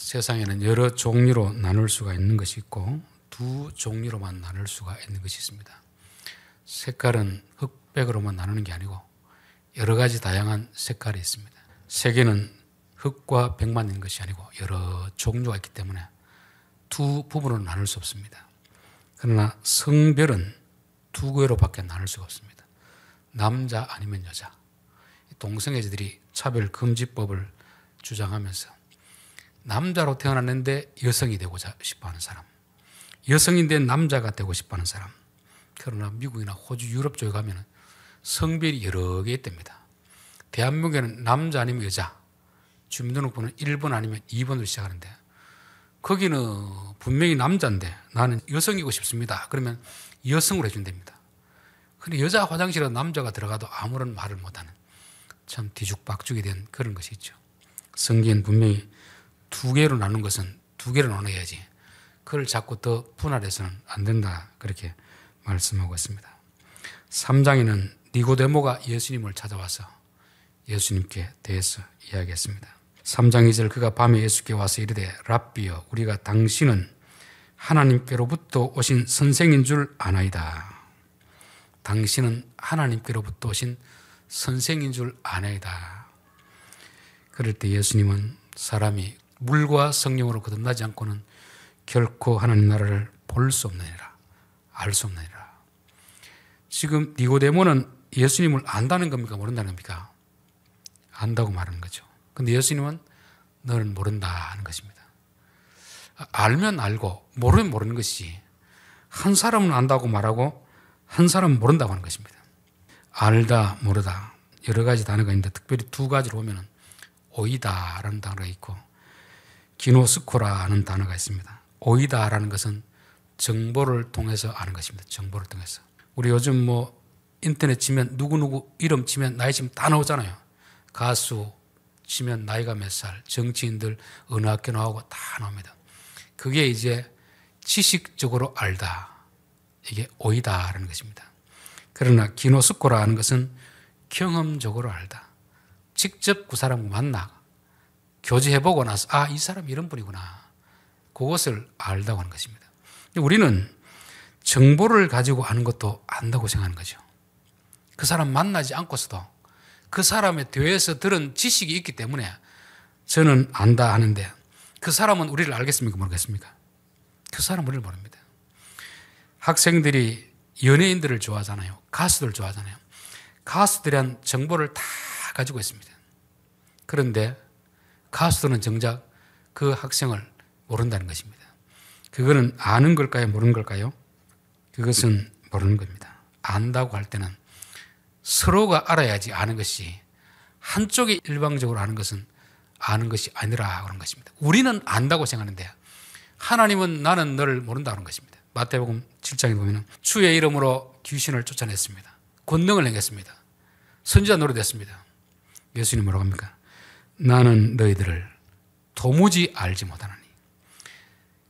세상에는 여러 종류로 나눌 수가 있는 것이 있고 두 종류로만 나눌 수가 있는 것이 있습니다. 색깔은 흑백으로만 나누는 게 아니고 여러 가지 다양한 색깔이 있습니다. 세계는 흑과 백만 있는 것이 아니고 여러 종류가 있기 때문에 두 부분으로 나눌 수 없습니다. 그러나 성별은 두 개로밖에 나눌 수가 없습니다. 남자 아니면 여자. 동성애자들이 차별금지법을 주장하면서 남자로 태어났는데 여성이 되고자 싶어하는 사람, 여성인데 남자가 되고 싶어하는 사람. 그러나 미국이나 호주, 유럽 쪽에 가면 성별이 여러 개 있답니다. 대한민국에는 남자 아니면 여자, 주민등록번호는 1번 아니면 2번으로 시작하는데 거기는 분명히 남자인데 나는 여성이고 싶습니다. 그러면 여성으로 해준답니다. 근데 여자 화장실에 남자가 들어가도 아무런 말을 못하는 참 뒤죽박죽이 된 그런 것이 있죠. 성경은 분명히 두 개로 나눈 것은 두 개로 나눠야지 그걸 자꾸 더 분할해서는 안 된다 그렇게 말씀하고 있습니다. 3장에는 니고데모가 예수님을 찾아와서 예수님께 대해서 이야기했습니다. 3장 2절 그가 밤에 예수께 와서 이르되 랍비여 우리가 당신은 하나님께로부터 오신 선생인 줄 아나이다. 당신은 하나님께로부터 오신 선생인 줄 아나이다. 그럴 때 예수님은 사람이 물과 성령으로 거듭나지 않고는 결코 하나님 나라를 볼 수 없느니라, 알 수 없느니라. 지금 니고데모는 예수님을 안다는 겁니까? 모른다는 겁니까? 안다고 말하는 거죠. 근데 예수님은 너는 모른다 하는 것입니다. 알면 알고 모르면 모르는 것이 한 사람은 안다고 말하고 한 사람은 모른다고 하는 것입니다. 알다, 모르다 여러 가지 단어가 있는데 특별히 두 가지로 보면 오이다라는 단어가 있고 기노스코라는 단어가 있습니다. 오이다라는 것은 정보를 통해서 아는 것입니다. 정보를 통해서. 우리 요즘 인터넷 치면 누구누구 이름 치면 나이 치면 다 나오잖아요. 가수 치면 나이가 몇 살, 정치인들 어느 학교 나오고 다 나옵니다. 그게 이제 지식적으로 알다. 이게 오이다라는 것입니다. 그러나 기노스코라는 것은 경험적으로 알다. 직접 그 사람을 만나 교제해보고 나서 이 사람 이런 분이구나. 그것을 알다고 하는 것입니다. 우리는 정보를 가지고 아는 것도 안다고 생각하는 거죠. 그 사람 만나지 않고서도 그 사람에 대해서 들은 지식이 있기 때문에 저는 안다 하는데 그 사람은 우리를 알겠습니까? 모르겠습니까? 그 사람은 우리를 모릅니다. 학생들이 연예인들을 좋아하잖아요. 가수들 좋아하잖아요. 가수들이 정보를 다 가지고 있습니다. 그런데 가수들은 정작 그 학생을 모른다는 것입니다. 그거는 아는 걸까요? 모르는 걸까요? 그것은 모르는 겁니다. 안다고 할 때는 서로가 알아야지 아는 것이 한쪽이 일방적으로 아는 것은 아는 것이 아니라 그런 것입니다. 우리는 안다고 생각하는데 하나님은 나는 너를 모른다는 것입니다. 마태복음 7장에 보면 주의 이름으로 귀신을 쫓아냈습니다. 권능을 행했습니다. 선지자 노릇했습니다. 예수님 뭐라고 합니까? 나는 너희들을 도무지 알지 못하노니.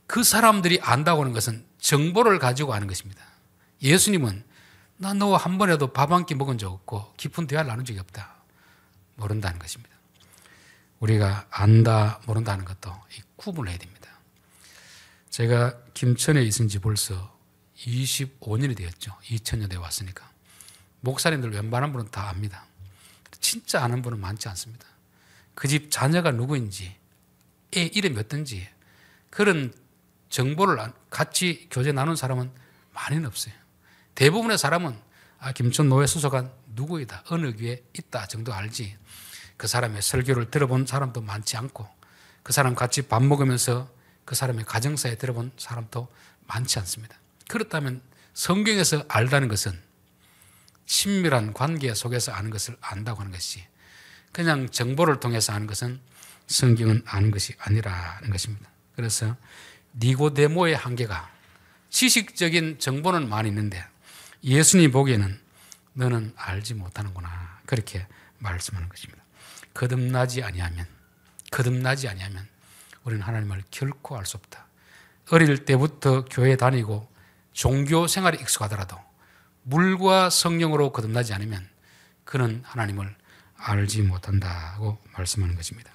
그 사람들이 안다고 하는 것은 정보를 가지고 아는 것입니다. 예수님은 나 너와 한 번에도 밥 한 끼 먹은 적 없고 깊은 대화를 나눈 적이 없다. 모른다는 것입니다. 우리가 안다, 모른다는 것도 구분을 해야 됩니다. 제가 김천에 있은 지 벌써 25년이 되었죠. 2000년대에 왔으니까. 목사님들 웬만한 분은 다 압니다. 진짜 아는 분은 많지 않습니다. 그 집 자녀가 누구인지, 애 이름이 어떤지 그런 정보를 같이 교제 나눈 사람은 많이는 없어요. 대부분의 사람은 김천 노회 수석한 누구이다, 어느 교회에 있다 정도 알지 그 사람의 설교를 들어본 사람도 많지 않고 그 사람 같이 밥 먹으면서 그 사람의 가정사에 들어본 사람도 많지 않습니다. 그렇다면 성경에서 알다는 것은 친밀한 관계 속에서 아는 것을 안다고 하는 것이 그냥 정보를 통해서 아는 것은 성경은 아는 것이 아니라는 것입니다. 그래서 니고데모의 한계가 지식적인 정보는 많이 있는데 예수님 보기에는 너는 알지 못하는구나 그렇게 말씀하는 것입니다. 거듭나지 아니하면 우리는 하나님을 결코 알 수 없다. 어릴 때부터 교회 다니고 종교 생활에 익숙하더라도 물과 성령으로 거듭나지 않으면 그는 하나님을 알지 못한다고 말씀하는 것입니다.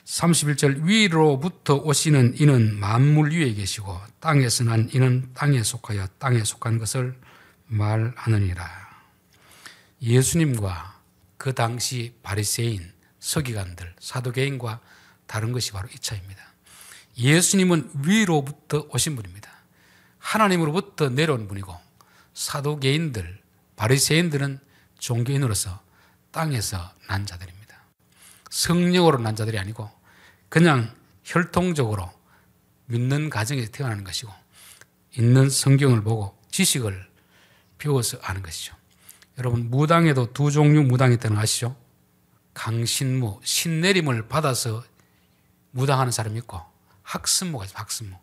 31절 위로부터 오시는 이는 만물 위에 계시고 땅에서 난 이는 땅에 속하여 땅에 속한 것을 말하느니라. 예수님과 그 당시 바리새인, 서기관들, 사두개인과 다른 것이 바로 이 차이입니다. 예수님은 위로부터 오신 분입니다. 하나님으로부터 내려온 분이고 사두개인들, 바리새인들은 종교인으로서 땅에서 난 자들입니다. 성령으로 난 자들이 아니고 그냥 혈통적으로 믿는 가정에서 태어나는 것이고 있는 성경을 보고 지식을 배워서 아는 것이죠. 여러분, 무당에도 두 종류 무당이 있다는 거 아시죠? 강신무, 신내림을 받아서 무당하는 사람이 있고 학습무가 있어요. 학습무.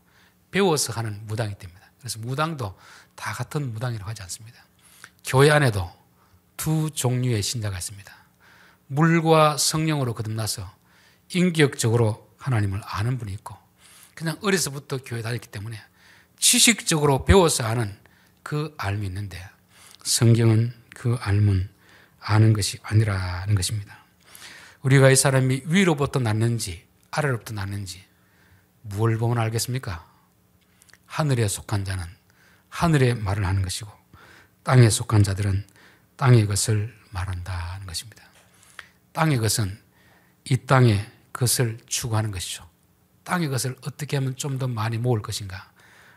배워서 하는 무당이 됩니다. 그래서 무당도 다 같은 무당이라고 하지 않습니다. 교회 안에도 두 종류의 신자가 있습니다. 물과 성령으로 거듭나서 인격적으로 하나님을 아는 분이 있고 그냥 어려서부터 교회 다녔기 때문에 지식적으로 배워서 아는 그 알미 있는데 성경은 그 알문 아는 것이 아니라는 것입니다. 우리가 이 사람이 위로부터 났는지 아래로부터 났는지 무엇을 보면 알겠습니까? 하늘에 속한 자는 하늘의 말을 하는 것이고 땅에 속한 자들은 땅의 것을 말한다는 것입니다. 땅의 것은 이 땅의 것을 추구하는 것이죠. 땅의 것을 어떻게 하면 좀 더 많이 모을 것인가,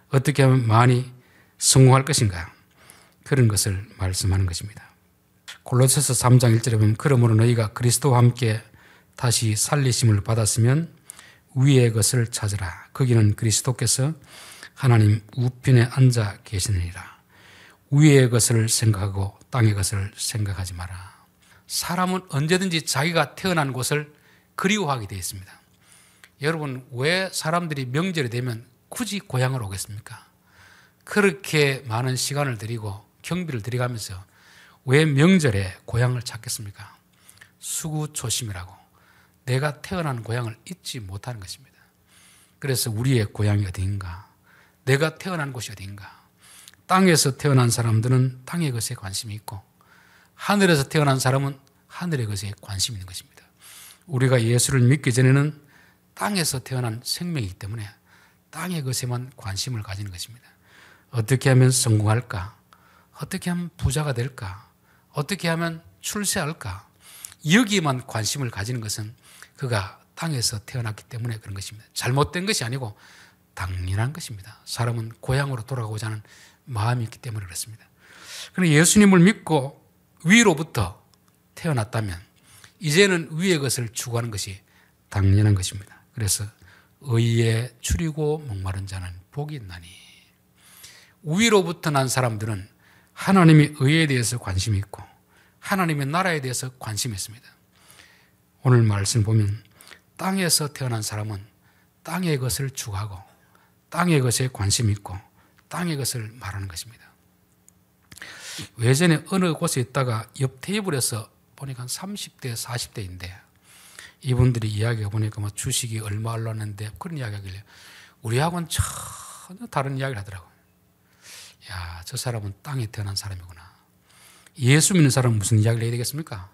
어떻게 하면 많이 성공할 것인가, 그런 것을 말씀하는 것입니다. 골로새서 3장 1절에 보면 그러므로 너희가 그리스도와 함께 다시 살리심을 받았으면 위의 것을 찾으라. 거기는 그리스도께서 하나님 우편에 앉아 계시느니라. 위의 것을 생각하고 땅의 것을 생각하지 마라. 사람은 언제든지 자기가 태어난 곳을 그리워하게 되어 있습니다. 여러분, 왜 사람들이 명절이 되면 굳이 고향을 오겠습니까? 그렇게 많은 시간을 들이고 경비를 들여가면서 왜 명절에 고향을 찾겠습니까? 수구초심이라고 내가 태어난 고향을 잊지 못하는 것입니다. 그래서 우리의 고향이 어디인가? 내가 태어난 곳이 어디인가? 땅에서 태어난 사람들은 땅의 것에 관심이 있고 하늘에서 태어난 사람은 하늘의 것에 관심이 있는 것입니다. 우리가 예수를 믿기 전에는 땅에서 태어난 생명이기 때문에 땅의 것에만 관심을 가지는 것입니다. 어떻게 하면 성공할까? 어떻게 하면 부자가 될까? 어떻게 하면 출세할까? 여기에만 관심을 가지는 것은 그가 땅에서 태어났기 때문에 그런 것입니다. 잘못된 것이 아니고 당연한 것입니다. 사람은 고향으로 돌아가고자 하는 마음이 있기 때문에 그렇습니다. 그런데 예수님을 믿고 위로부터 태어났다면 이제는 위의 것을 추구하는 것이 당연한 것입니다. 그래서 의에 추리고 목마른 자는 복이 있나니, 위로부터 난 사람들은 하나님의 의에 대해서 관심이 있고 하나님의 나라에 대해서 관심이 있습니다. 오늘 말씀 보면 땅에서 태어난 사람은 땅의 것을 추구하고 땅의 것에 관심이 있고 땅의 것을 말하는 것입니다. 외전에 어느 곳에 있다가 옆 테이블에서 보니까 한 30대, 40대인데 이분들이 이야기해 보니까 뭐 주식이 얼마 올랐는데 그런 이야기 하길래 우리하고는 전혀 다른 이야기를 하더라고요. 야, 저 사람은 땅에 태어난 사람이구나. 예수 믿는 사람은 무슨 이야기를 해야 되겠습니까?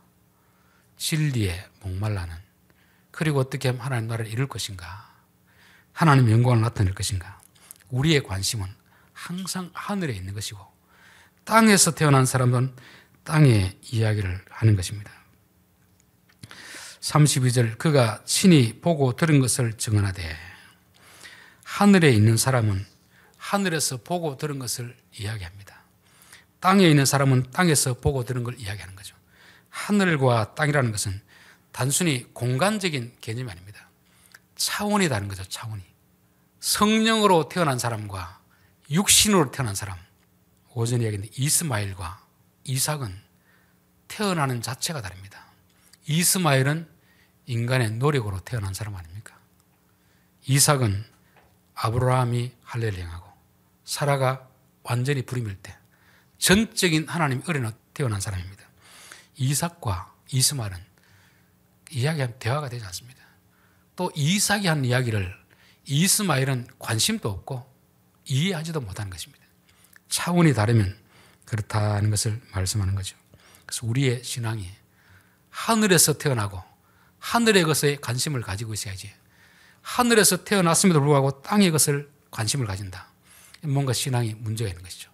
진리에 목말라는, 그리고 어떻게 하면 하나님 나라를 이룰 것인가, 하나님 영광을 나타낼 것인가. 우리의 관심은 항상 하늘에 있는 것이고 땅에서 태어난 사람은 땅의 이야기를 하는 것입니다. 32절 그가 친히 보고 들은 것을 증언하되, 하늘에 있는 사람은 하늘에서 보고 들은 것을 이야기합니다. 땅에 있는 사람은 땅에서 보고 들은 걸 이야기하는 거죠. 하늘과 땅이라는 것은 단순히 공간적인 개념이 아닙니다. 차원이 다른 거죠. 차원이. 성령으로 태어난 사람과 육신으로 태어난 사람, 오전에 이야기했는데 이스마엘과 이삭은 태어나는 자체가 다릅니다. 이스마엘은 인간의 노력으로 태어난 사람 아닙니까? 이삭은 아브라함이 할례를 행하고 사라가 완전히 불임일 때 전적인 하나님의 은혜로 태어난 사람입니다. 이삭과 이스마엘은 이야기하면 대화가 되지 않습니다. 또 이삭이 한 이야기를 이스마엘은 관심도 없고 이해하지도 못하는 것입니다. 차원이 다르면 그렇다는 것을 말씀하는 거죠. 그래서 우리의 신앙이 하늘에서 태어나고 하늘의 것에 관심을 가지고 있어야지. 하늘에서 태어났음에도 불구하고 땅의 것을 관심을 가진다. 뭔가 신앙이 문제가 있는 것이죠.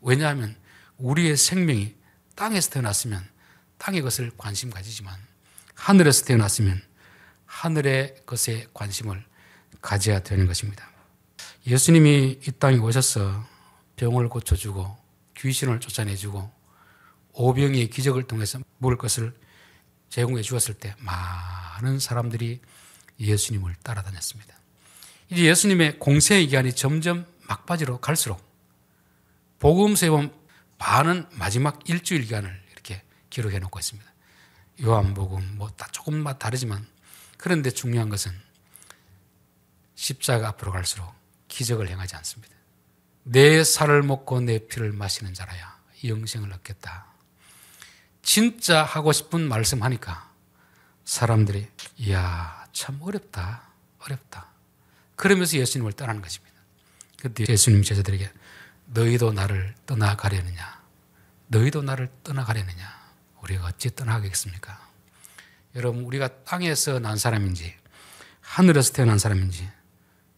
왜냐하면 우리의 생명이 땅에서 태어났으면 땅의 것을 관심 가지지만 하늘에서 태어났으면 하늘의 것에 관심을 가져야 되는 것입니다. 예수님이 이 땅에 오셔서 병을 고쳐주고 귀신을 쫓아내주고 오병이의 기적을 통해서 먹을 것을 제공해 주었을 때 많은 사람들이 예수님을 따라다녔습니다. 이제 예수님의 공생의 기간이 점점 막바지로 갈수록 복음서에 보면 반은 마지막 일주일 기간을 이렇게 기록해 놓고 있습니다. 요한복음 다 조금만 다르지만 그런데 중요한 것은 십자가 앞으로 갈수록 기적을 행하지 않습니다. 내 살을 먹고 내 피를 마시는 자라야 영생을 얻겠다. 진짜 하고 싶은 말씀하니까 사람들이 이야 참 어렵다. 그러면서 예수님을 떠나는 것입니다. 그때 예수님 제자들에게 너희도 나를 떠나가려느냐? 너희도 나를 떠나가려느냐? 우리가 어찌 떠나가겠습니까? 여러분 우리가 땅에서 난 사람인지 하늘에서 태어난 사람인지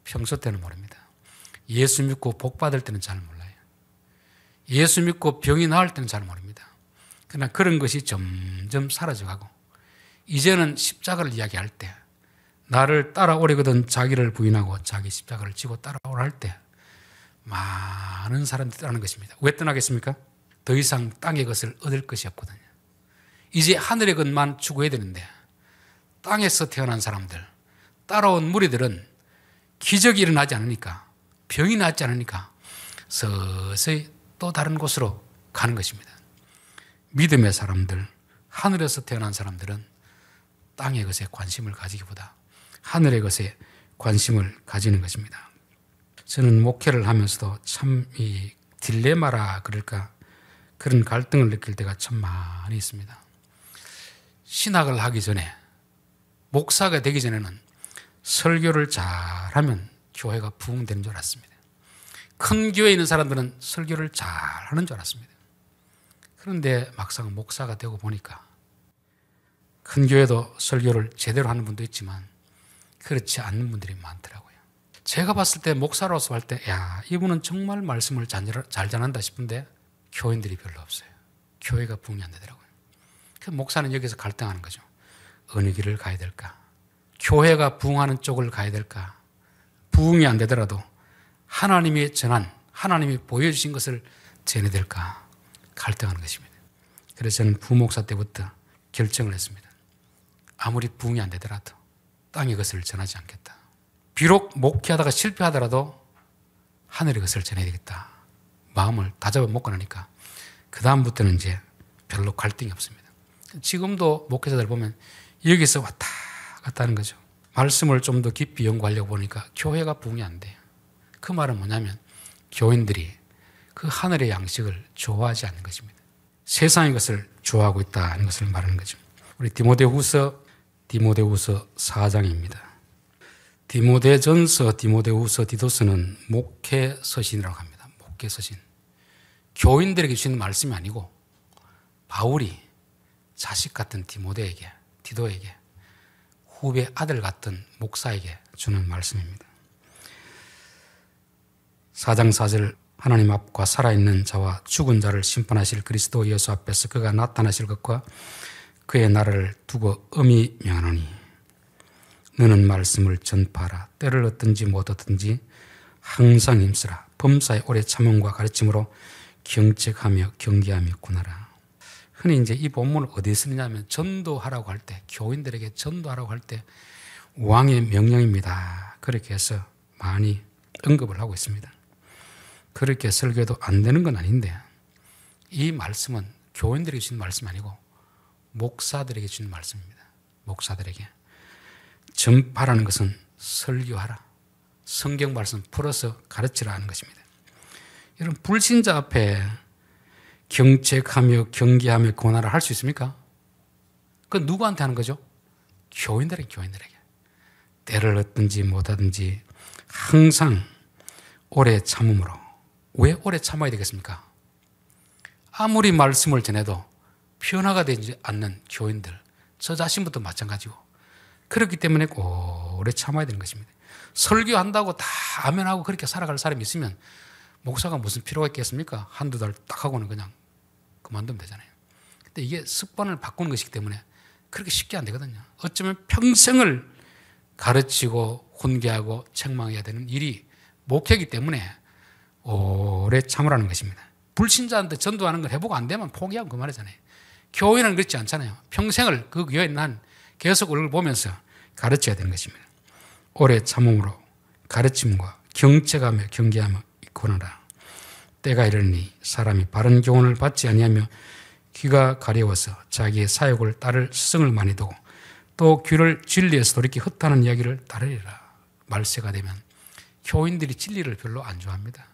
평소 때는 모릅니다. 예수 믿고 복 받을 때는 잘 몰라요. 예수 믿고 병이 나을 때는 잘 모릅니다. 그러나 그런 것이 점점 사라져가고 이제는 십자가를 이야기할 때 나를 따라오려거든 자기를 부인하고 자기 십자가를 지고 따라오라 할 때 많은 사람들이 떠나는 것입니다. 왜 떠나겠습니까? 더 이상 땅의 것을 얻을 것이 없거든요. 이제 하늘의 것만 추구해야 되는데 땅에서 태어난 사람들, 따라온 무리들은 기적이 일어나지 않으니까 병이 낫지 않으니까 서서히 또 다른 곳으로 가는 것입니다. 믿음의 사람들, 하늘에서 태어난 사람들은 땅의 것에 관심을 가지기보다 하늘의 것에 관심을 가지는 것입니다. 저는 목회를 하면서도 참 이 딜레마라 그럴까 그런 갈등을 느낄 때가 참 많이 있습니다. 신학을 하기 전에 목사가 되기 전에는 설교를 잘하면 교회가 부흥되는 줄 알았습니다. 큰 교회에 있는 사람들은 설교를 잘하는 줄 알았습니다. 그런데 막상 목사가 되고 보니까 큰 교회도 설교를 제대로 하는 분도 있지만 그렇지 않는 분들이 많더라고요. 제가 봤을 때 목사로서 할 때 야, 이분은 정말 말씀을 잘 전한다 싶은데 교인들이 별로 없어요. 교회가 부흥이 안 되더라고요. 그 목사는 여기서 갈등하는 거죠. 어느 길을 가야 될까? 교회가 부흥하는 쪽을 가야 될까? 부흥이 안 되더라도 하나님이 전한, 하나님이 보여주신 것을 전해야 될까? 갈등하는 것입니다. 그래서 저는 부목사 때부터 결정을 했습니다. 아무리 부흥이 안 되더라도 땅의 것을 전하지 않겠다. 비록 목회하다가 실패하더라도 하늘의 것을 전해야 되겠다. 마음을 다잡아 먹고 나니까 그 다음부터는 이제 별로 갈등이 없습니다. 지금도 목회자들 보면 여기서 왔다 갔다 하는 거죠. 말씀을 좀 더 깊이 연구하려고 보니까 교회가 부흥이 안 돼요. 그 말은 뭐냐면 교인들이 그 하늘의 양식을 좋아하지 않는 것입니다. 세상의 것을 좋아하고 있다는 것을 말하는 거죠. 우리 디모데후서 4장입니다. 디모데전서, 디모데후서, 디도서는 목회서신이라고 합니다. 목회서신. 교인들에게 주시는 말씀이 아니고 바울이 자식 같은 디도에게 후배 아들 같은 목사에게 주는 말씀입니다. 4장 4절 하나님 앞과 살아있는 자와 죽은 자를 심판하실 그리스도 예수 앞에서 그가 나타나실 것과 그의 나라를 두고 엄히 명하노니 너는 말씀을 전파하라. 때를 얻든지 못 얻든지 항상 힘쓰라. 범사의 오래 참음과 가르침으로 경책하며 경계하며 군하라. 흔히 이제 이 본문을 어디에 쓰느냐면 전도하라고 할 때, 교인들에게 전도하라고 할 때 왕의 명령입니다. 그렇게 해서 많이 언급을 하고 있습니다. 그렇게 설교도 안 되는 건 아닌데 이 말씀은 교인들에게 주신 말씀이 아니고 목사들에게 주신 말씀입니다. 목사들에게 전파라는 것은 설교하라. 성경 말씀 풀어서 가르치라 하는 것입니다. 여러분 불신자 앞에 경책하며 경계하며 권하라 할 수 있습니까? 그건 누구한테 하는 거죠? 교인들에게. 때를 얻든지 못하든지 항상 오래 참음으로. 왜 오래 참아야 되겠습니까? 아무리 말씀을 전해도 변화가 되지 않는 교인들, 저 자신부터 마찬가지고 그렇기 때문에 오래 참아야 되는 것입니다. 설교한다고 다 아멘하고 그렇게 살아갈 사람이 있으면 목사가 무슨 필요가 있겠습니까? 한두 달 딱 하고는 그냥 그만두면 되잖아요. 근데 이게 습관을 바꾸는 것이기 때문에 그렇게 쉽게 안 되거든요. 어쩌면 평생을 가르치고 훈계하고 책망해야 되는 일이 목회이기 때문에 오래 참으라는 것입니다. 불신자한테 전도하는 걸 해보고 안 되면 포기하고 그만하잖아요. 교회는 그렇지 않잖아요. 평생을 그 교회는 한 계속 얼굴 보면서 가르쳐야 되는 것입니다. 오래 참음으로 가르침과 경책하며 경계하며 권하라. 때가 이르니 사람이 바른 교훈을 받지 아니하며 귀가 가려워서 자기의 사욕을 따를 스승을 많이 두고 또 귀를 진리에서 돌이켜 흩하는 이야기를 따르리라. 말세가 되면 교인들이 진리를 별로 안 좋아합니다.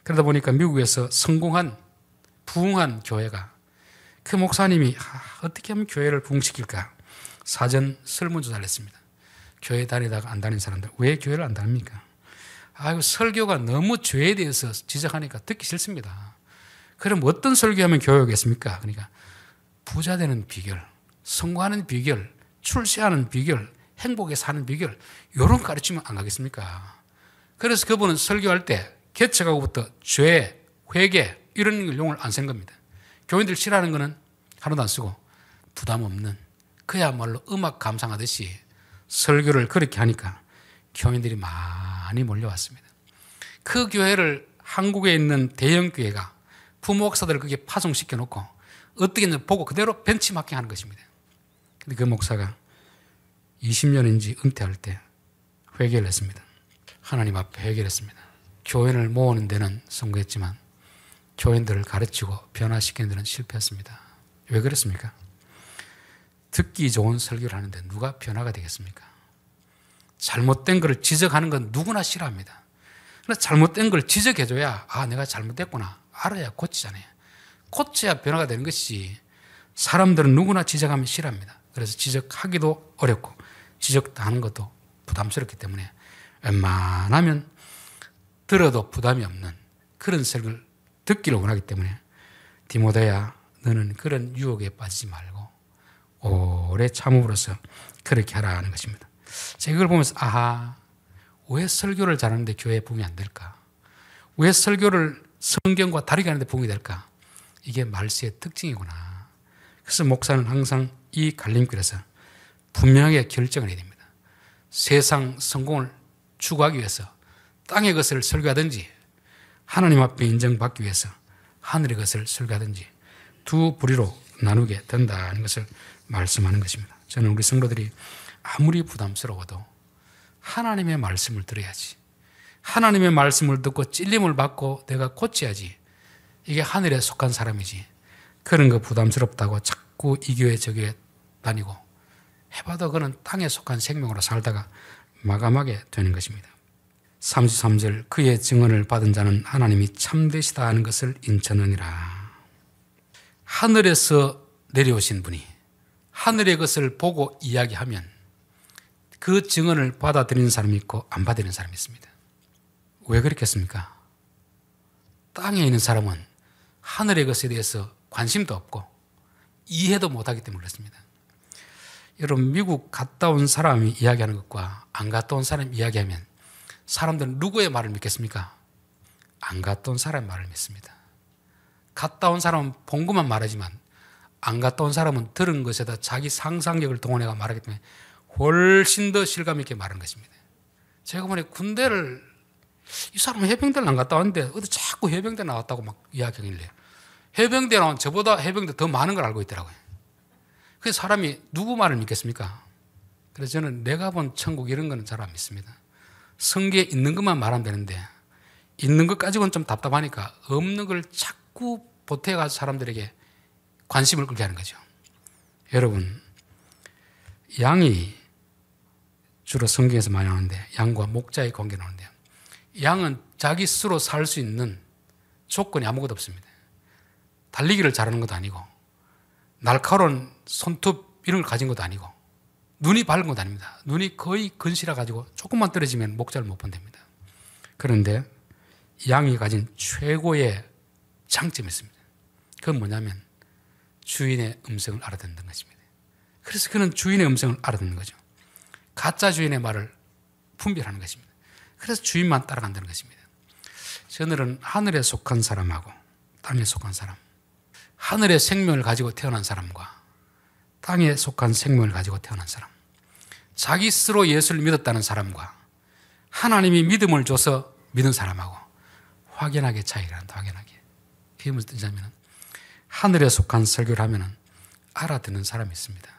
그러다 보니까 미국에서 성공한 부흥한 교회가 그 목사님이 어떻게 하면 교회를 부흥시킬까 사전 설문조사를 했습니다. 교회 다니다가 안 다니는 사람들 왜 교회를 안 다닙니까? 설교가 너무 죄에 대해서 지적하니까 듣기 싫습니다. 그럼 어떤 설교하면 교회겠습니까? 그러니까 부자 되는 비결, 성공하는 비결, 출세하는 비결, 행복에 사는 비결 이런 가르치면 안 가겠습니까? 그래서 그분은 설교할 때 개척하고부터 죄, 회개 이런 용어를 안 쓴 겁니다. 교인들 싫어하는 거는 하나도 안 쓰고 부담 없는 그야말로 음악 감상하듯이 설교를 그렇게 하니까 교인들이 많이 몰려왔습니다. 그 교회를 한국에 있는 대형 교회가 부목사들을 그게 파송시켜 놓고 어떻게 보고 그대로 벤치마킹 하는 것입니다. 근데 그 목사가 20년인지 은퇴할 때 회개를 했습니다. 하나님 앞에 회개를 했습니다. 교인을 모으는 데는 성공했지만 교인들을 가르치고 변화시키는 데는 실패했습니다. 왜 그랬습니까? 듣기 좋은 설교를 하는데 누가 변화가 되겠습니까? 잘못된 것을 지적하는 건 누구나 싫어합니다. 그러나 잘못된 걸 지적해줘야 내가 잘못됐구나 알아야 고치잖아요. 고쳐야 변화가 되는 것이 사람들은 누구나 지적하면 싫어합니다. 그래서 지적하기도 어렵고 지적하는 것도 부담스럽기 때문에 웬만하면 들어도 부담이 없는 그런 설교를 듣기를 원하기 때문에 디모데야 너는 그런 유혹에 빠지지 말고 오래 참음으로써 그렇게 하라는 것입니다. 제가 이걸 보면서 왜 설교를 잘하는데 교회에 부흥이 안 될까? 왜 설교를 성경과 다르게 하는데 부흥이 될까? 이게 말세의 특징이구나. 그래서 목사는 항상 이 갈림길에서 분명하게 결정을 해야 됩니다. 세상 성공을 추구하기 위해서 땅의 것을 설교하든지 하나님 앞에 인정받기 위해서 하늘의 것을 설교하든지 두 부류로 나누게 된다는 것을 말씀하는 것입니다. 저는 우리 성도들이 아무리 부담스러워도 하나님의 말씀을 들어야지. 하나님의 말씀을 듣고 찔림을 받고 내가 고쳐야지. 이게 하늘에 속한 사람이지. 그런 거 부담스럽다고 자꾸 이 교회 저 교회 다니고 해봐도 그는 땅에 속한 생명으로 살다가 마감하게 되는 것입니다. 33절 그의 증언을 받은 자는 하나님이 참되시다 하는 것을 인천하니라. 하늘에서 내려오신 분이 하늘의 것을 보고 이야기하면 그 증언을 받아들이는 사람이 있고 안 받아들이는 사람이 있습니다. 왜 그렇겠습니까? 땅에 있는 사람은 하늘의 것에 대해서 관심도 없고 이해도 못하기 때문에 그렇습니다. 여러분 미국 갔다 온 사람이 이야기하는 것과 안 갔다 온 사람이 이야기하면 사람들은 누구의 말을 믿겠습니까? 안 갔다 온 사람의 말을 믿습니다. 갔다 온 사람은 본 것만 말하지만 안 갔다 온 사람은 들은 것에다 자기 상상력을 동원해가 말하기 때문에 훨씬 더 실감 있게 말한 것입니다. 제가 보니 군대를 이 사람은 해병대를 안 갔다 왔는데 어디 자꾸 해병대 나왔다고 막 이야기하길래 해병대 나온 저보다 해병대 더 많은 걸 알고 있더라고요. 그래서 사람이 누구 말을 믿겠습니까? 그래서 저는 내가 본 천국 이런 거는 잘 안 믿습니다. 성경에 있는 것만 말하면 되는데 있는 것 가지고는 좀 답답하니까 없는 걸 자꾸 보태가지고 사람들에게 관심을 끌게 하는 거죠. 여러분 양이 주로 성경에서 많이 나오는데 양과 목자의 관계 나오는데요. 양은 자기 스스로 살 수 있는 조건이 아무것도 없습니다. 달리기를 잘하는 것도 아니고 날카로운 손톱 이런 걸 가진 것도 아니고 눈이 밝은 것도 아닙니다. 눈이 거의 근시라 가지고 조금만 떨어지면 목자를 못 본답니다. 그런데 양이 가진 최고의 장점이 있습니다. 그건 뭐냐면 주인의 음성을 알아듣는 것입니다. 그래서 그는 주인의 음성을 알아듣는 거죠. 가짜 주인의 말을 분별하는 것입니다. 그래서 주인만 따라간다는 것입니다. 저들은 하늘에 속한 사람하고 땅에 속한 사람, 하늘의 생명을 가지고 태어난 사람과 땅에 속한 생명을 가지고 태어난 사람, 자기 스스로 예수를 믿었다는 사람과 하나님이 믿음을 줘서 믿은 사람하고 확연하게 차이가 난다. 확연하게. 그게 무슨 뜻이냐면 하늘에 속한 설교를 하면 알아듣는 사람이 있습니다.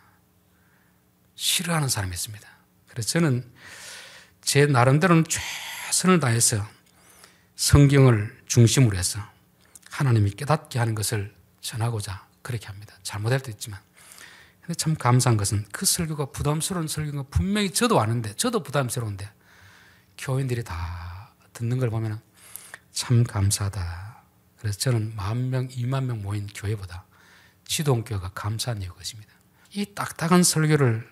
싫어하는 사람이 있습니다. 그래서 저는 제 나름대로는 최선을 다해서 성경을 중심으로 해서 하나님이 깨닫게 하는 것을 전하고자 그렇게 합니다. 잘못할 때도 있지만. 근데 참 감사한 것은 그 설교가 부담스러운 설교가 분명히 저도 아는데, 저도 부담스러운데 교인들이 다 듣는 걸 보면 참 감사하다. 그래서 저는 10,000명, 20,000명 모인 교회보다 지동교회가 감사한 이유가 있습니다. 이 딱딱한 설교를,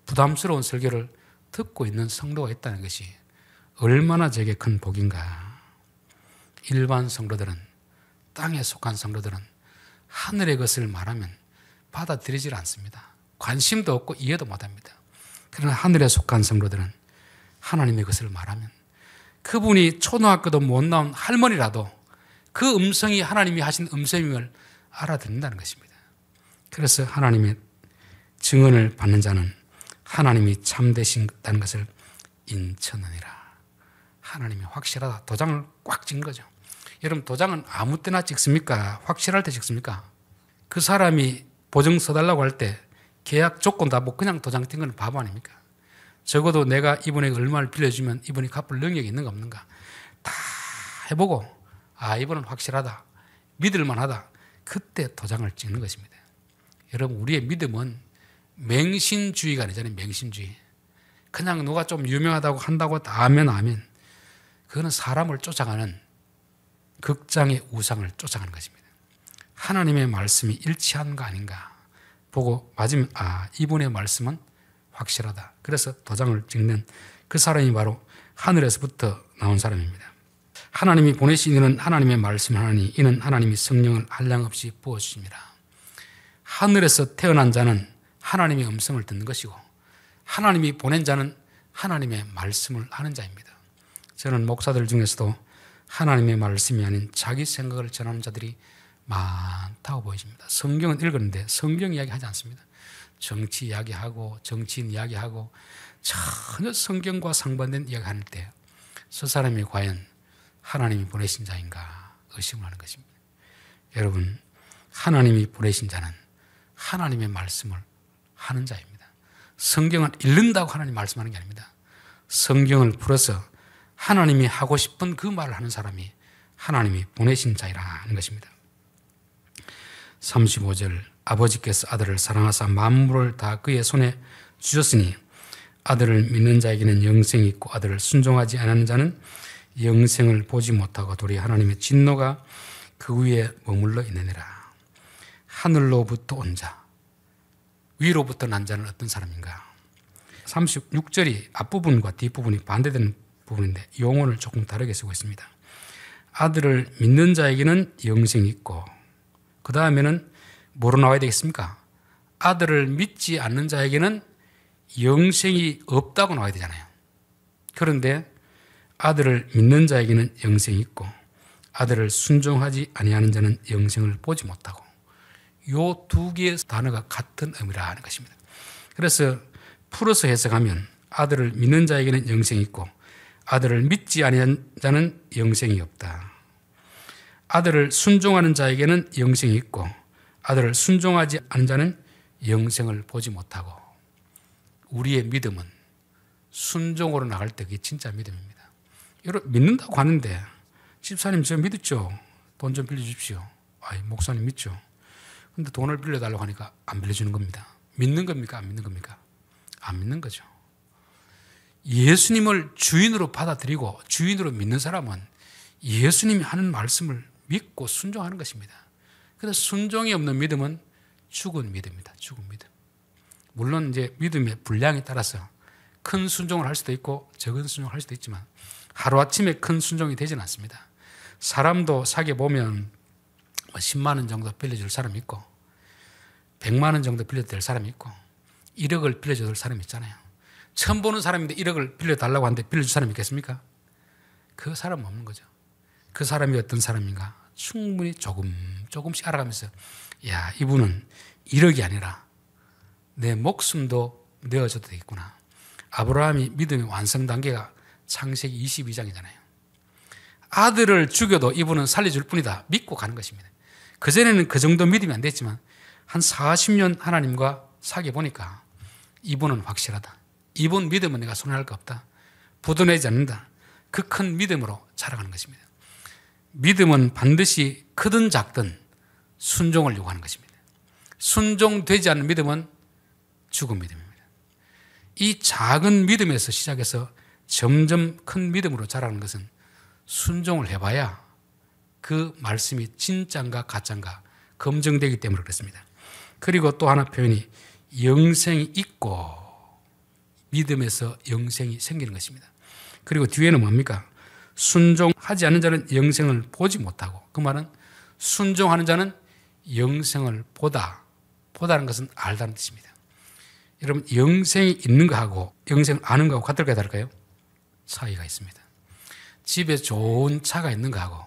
부담스러운 설교를 듣고 있는 성도가 있다는 것이 얼마나 제게 큰 복인가. 일반 성도들은, 땅에 속한 성도들은 하늘의 것을 말하면 받아들이질 않습니다. 관심도 없고 이해도 못합니다. 그러나 하늘에 속한 성도들은 하나님의 것을 말하면 그분이 초등학교도 못 나온 할머니라도 그 음성이 하나님이 하신 음성임을 알아듣는다는 것입니다. 그래서 하나님의 증언을 받는 자는 하나님이 참되신다는 것을 인천하니라. 하나님이 확실하다. 도장을 꽉 찍은 거죠. 여러분, 도장은 아무 때나 찍습니까? 확실할 때 찍습니까? 그 사람이 보증 써달라고 할 때 계약 조건 다 뭐 그냥 도장 띈 건 바보 아닙니까? 적어도 내가 이분에게 얼마를 빌려주면 이분이 갚을 능력이 있는가 없는가 다 해보고, 아, 이분은 확실하다, 믿을만하다, 그때 도장을 찍는 것입니다. 여러분, 우리의 믿음은 맹신주의가 아니잖아요. 맹신주의. 그냥 누가 좀 유명하다고 한다고 아멘 아멘. 그거는 사람을 쫓아가는 극장의 우상을 쫓아가는 것입니다. 하나님의 말씀이 일치한가 아닌가 보고 맞으면, 아, 이분의 말씀은 확실하다. 그래서 도장을 찍는 그 사람이 바로 하늘에서부터 나온 사람입니다. 하나님이 보내신 이는 하나님의 말씀을 하나니 이는 하나님이 성령을 한량없이 부어주십니다. 하늘에서 태어난 자는 하나님의 음성을 듣는 것이고 하나님이 보낸 자는 하나님의 말씀을 하는 자입니다. 저는 목사들 중에서도 하나님의 말씀이 아닌 자기 생각을 전하는 자들이 많다고 보여집니다. 성경은 읽었는데 성경 이야기 하지 않습니다. 정치 이야기하고 정치인 이야기하고 전혀 성경과 상반된 이야기 하는 때 저 사람이 과연 하나님이 보내신 자인가 의심을 하는 것입니다. 여러분, 하나님이 보내신 자는 하나님의 말씀을 하는 자입니다. 성경은 읽는다고 하나님 말씀하는 게 아닙니다. 성경을 풀어서 하나님이 하고 싶은 그 말을 하는 사람이 하나님이 보내신 자이라는 것입니다. 35절, 아버지께서 아들을 사랑하사 만물을 다 그의 손에 주셨으니 아들을 믿는 자에게는 영생이 있고 아들을 순종하지 않는 자는 영생을 보지 못하고 도리 하나님의 진노가 그 위에 머물러 있느니라. 하늘로부터 온 자, 위로부터 난 자는 어떤 사람인가? 36절이 앞부분과 뒷부분이 반대되는 부분인데 용어를 조금 다르게 쓰고 있습니다. 아들을 믿는 자에게는 영생이 있고 그 다음에는 뭐로 나와야 되겠습니까? 아들을 믿지 않는 자에게는 영생이 없다고 나와야 되잖아요. 그런데 아들을 믿는 자에게는 영생이 있고 아들을 순종하지 아니하는 자는 영생을 보지 못하고, 요 두 개의 단어가 같은 의미라 하는 것입니다. 그래서 풀어서 해석하면 아들을 믿는 자에게는 영생이 있고 아들을 믿지 아니하는 자는 영생이 없다. 아들을 순종하는 자에게는 영생이 있고 아들을 순종하지 않는 자는 영생을 보지 못하고, 우리의 믿음은 순종으로 나갈 때 그게 진짜 믿음입니다. 여러분, 믿는다고 하는데 집사님 저 믿었죠? 돈 좀 빌려주십시오. 아이, 목사님 믿죠? 근데 돈을 빌려달라고 하니까 안 빌려주는 겁니다. 믿는 겁니까? 안 믿는 겁니까? 안 믿는 거죠. 예수님을 주인으로 받아들이고 주인으로 믿는 사람은 예수님이 하는 말씀을 믿고 순종하는 것입니다. 그래서 순종이 없는 믿음은 죽은 믿음입니다. 죽은 믿음. 물론 이제 믿음의 분량에 따라서 큰 순종을 할 수도 있고 적은 순종을 할 수도 있지만 하루아침에 큰 순종이 되지는 않습니다. 사람도 사귀어 보면 10만 원 정도 빌려줄 사람이 있고 100만 원 정도 빌려줄 사람이 있고 1억을 빌려줄 사람이 있잖아요. 처음 보는 사람인데 1억을 빌려달라고 하는데 빌려줄 사람이 있겠습니까? 그 사람은 없는 거죠. 그 사람이 어떤 사람인가 충분히 조금씩 알아가면서 야, 이분은 1억이 아니라 내 목숨도 내어줘도 되겠구나. 아브라함이 믿음의 완성 단계가 창세기 22장이잖아요. 아들을 죽여도 이분은 살려줄 뿐이다 믿고 가는 것입니다. 그전에는 그 정도 믿음이 안 됐지만 한 40년 하나님과 사귀어 보니까 이분은 확실하다. 이분 믿음은 내가 손해할 거 없다. 부도내지 않는다. 그 큰 믿음으로 자라가는 것입니다. 믿음은 반드시 크든 작든 순종을 요구하는 것입니다. 순종되지 않는 믿음은 죽은 믿음입니다. 이 작은 믿음에서 시작해서 점점 큰 믿음으로 자라는 것은 순종을 해봐야 그 말씀이 진짜인가 가짜인가 검증되기 때문에 그렇습니다. 그리고 또 하나 표현이 영생이 있고 믿음에서 영생이 생기는 것입니다. 그리고 뒤에는 뭡니까? 순종하지 않는 자는 영생을 보지 못하고, 그 말은 순종하는 자는 영생을 보다는 것은 알다는 뜻입니다. 여러분, 영생이 있는 거하고 영생을 아는 거하고 같을까요, 다를까요? 차이가 있습니다. 집에 좋은 차가 있는 거하고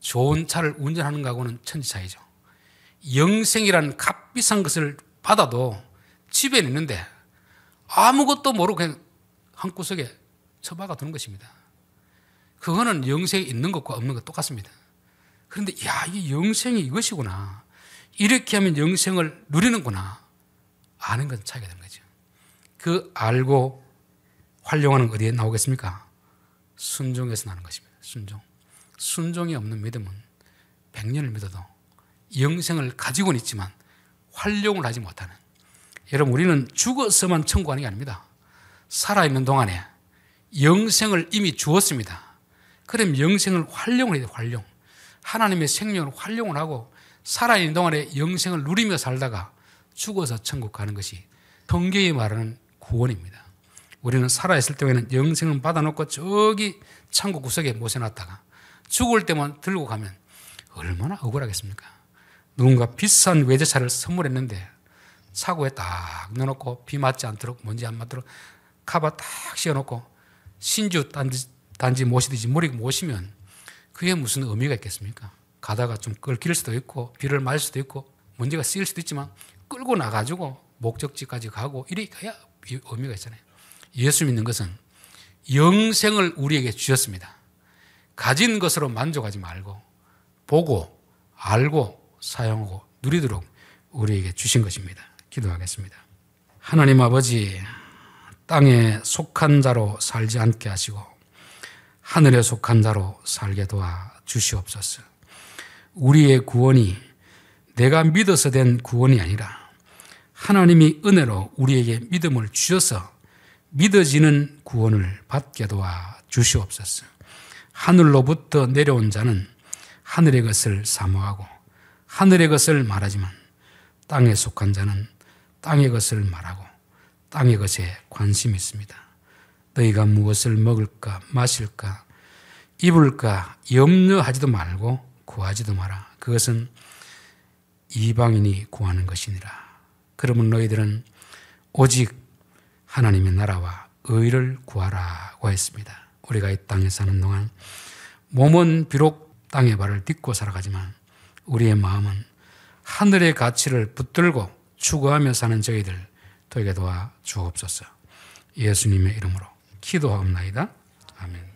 좋은 차를 운전하는 거하고는 천지 차이죠. 영생이라는 값비싼 것을 받아도 집에 있는데 아무것도 모르고 그냥 한구석에 처박아 두는 것입니다. 그거는 영생이 있는 것과 없는 것 똑같습니다. 그런데 야, 이게 영생이 이것이구나. 이렇게 하면 영생을 누리는구나. 아는 건 차이가 되는 거죠. 그 알고 활용하는 건 어디에 나오겠습니까? 순종에서 나는 것입니다. 순종이 없는 믿음은 100년을 믿어도 영생을 가지고는 있지만 활용을 하지 못하는. 여러분, 우리는 죽어서만 천국하는 게 아닙니다. 살아있는 동안에 영생을 이미 주었습니다. 그럼 영생을 활용을 해야 돼요. 활용. 하나님의 생명을 활용을 하고 살아있는 동안에 영생을 누리며 살다가 죽어서 천국 가는 것이 성경이 말하는 구원입니다. 우리는 살아있을 때에는 영생을 받아놓고 저기 창고 구석에 모셔놨다가 죽을 때만 들고 가면 얼마나 억울하겠습니까? 누군가 비싼 외제차를 선물했는데 차고에 딱 넣어놓고 비 맞지 않도록 먼지 안 맞도록 카바 딱 씌워놓고 신주 단지 모시듯이 머리 모시면 그게 무슨 의미가 있겠습니까? 가다가 좀 끓길 수도 있고 비를 맞을 수도 있고 먼지가 씌일 수도 있지만 끌고 나가지고 목적지까지 가고 이래야 의미가 있잖아요. 예수 믿는 것은 영생을 우리에게 주셨습니다. 가진 것으로 만족하지 말고 보고 알고 사용하고 누리도록 우리에게 주신 것입니다. 기도하겠습니다. 하나님 아버지, 땅에 속한 자로 살지 않게 하시고 하늘에 속한 자로 살게 도와 주시옵소서. 우리의 구원이 내가 믿어서 된 구원이 아니라 하나님이 은혜로 우리에게 믿음을 주셔서 믿어지는 구원을 받게 도와 주시옵소서. 하늘로부터 내려온 자는 하늘의 것을 사모하고 하늘의 것을 말하지만 땅에 속한 자는 땅의 것을 말하고 땅의 것에 관심이 있습니다. 너희가 무엇을 먹을까 마실까 입을까 염려하지도 말고 구하지도 마라. 그것은 이방인이 구하는 것이니라. 그러면 너희들은 오직 하나님의 나라와 의를 구하라고 했습니다. 우리가 이 땅에 사는 동안 몸은 비록 땅의 발을 딛고 살아가지만 우리의 마음은 하늘의 가치를 붙들고 추구하며 사는 저희들 되게 도와 주옵소서. 예수님의 이름으로 기도하옵나이다. 아멘.